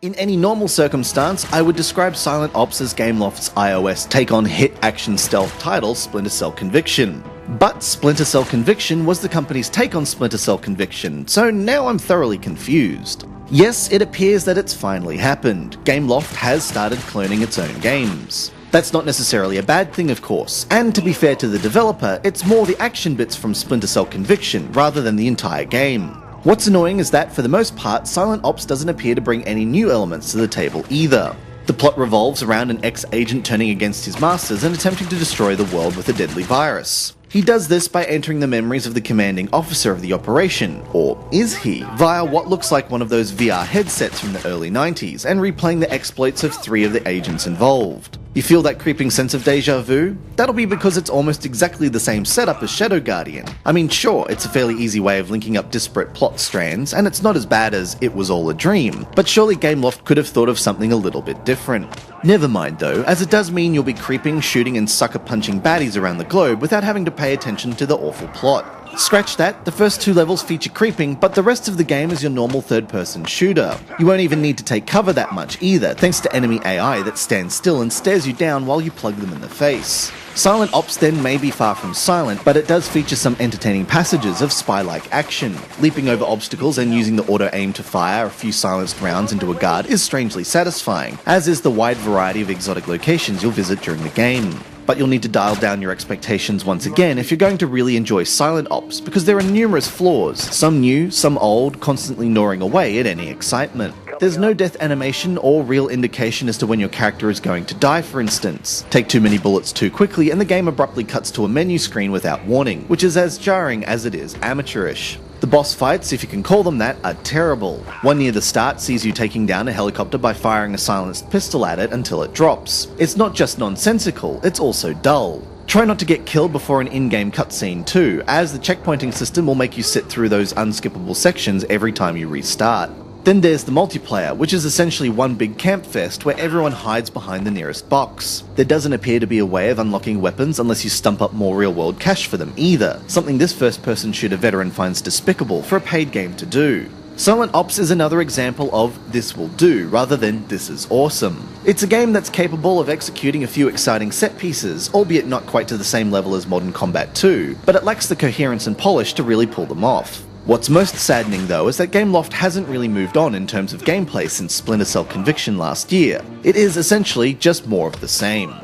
In any normal circumstance, I would describe Silent Ops as Gameloft's iOS take on hit action stealth title Splinter Cell Conviction. But Splinter Cell Conviction was the company's take on Splinter Cell Conviction, so now I'm thoroughly confused. Yes, it appears that it's finally happened. Gameloft has started cloning its own games. That's not necessarily a bad thing, of course, and to be fair to the developer, it's more the action bits from Splinter Cell Conviction rather than the entire game. What's annoying is that, for the most part, Silent Ops doesn't appear to bring any new elements to the table either. The plot revolves around an ex-agent turning against his masters and attempting to destroy the world with a deadly virus. He does this by entering the memories of the commanding officer of the operation, or is he, via what looks like one of those VR headsets from the early 90s, and replaying the exploits of 3 of the agents involved. You feel that creeping sense of deja vu? That'll be because it's almost exactly the same setup as Shadow Guardian. I mean, sure, it's a fairly easy way of linking up disparate plot strands, and it's not as bad as It Was All a Dream, but surely Gameloft could have thought of something a little bit different. Never mind though, as it does mean you'll be creeping, shooting and sucker punching baddies around the globe without having to pay attention to the awful plot. Scratch that, the first 2 levels feature creeping, but the rest of the game is your normal third-person shooter. You won't even need to take cover that much either, thanks to enemy AI that stands still and stares you down while you plug them in the face. Silent Ops then may be far from silent, but it does feature some entertaining passages of spy-like action. Leaping over obstacles and using the auto-aim to fire a few silenced rounds into a guard is strangely satisfying, as is the wide variety of exotic locations you'll visit during the game. But you'll need to dial down your expectations once again if you're going to really enjoy Silent Ops, because there are numerous flaws, some new, some old, constantly gnawing away at any excitement. There's no death animation or real indication as to when your character is going to die, for instance. Take too many bullets too quickly and the game abruptly cuts to a menu screen without warning, which is as jarring as it is amateurish. The boss fights, if you can call them that, are terrible. One near the start sees you taking down a helicopter by firing a silenced pistol at it until it drops. It's not just nonsensical, it's also dull. Try not to get killed before an in-game cutscene too, as the checkpointing system will make you sit through those unskippable sections every time you restart. Then there's the multiplayer, which is essentially one big camp fest where everyone hides behind the nearest box. There doesn't appear to be a way of unlocking weapons unless you stump up more real-world cash for them either, something this first-person shooter veteran finds despicable for a paid game to do. Silent Ops is another example of this will do rather than this is awesome. It's a game that's capable of executing a few exciting set pieces, albeit not quite to the same level as Modern Combat 2, but it lacks the coherence and polish to really pull them off. What's most saddening though is that Gameloft hasn't really moved on in terms of gameplay since Splinter Cell Conviction last year. It is essentially just more of the same.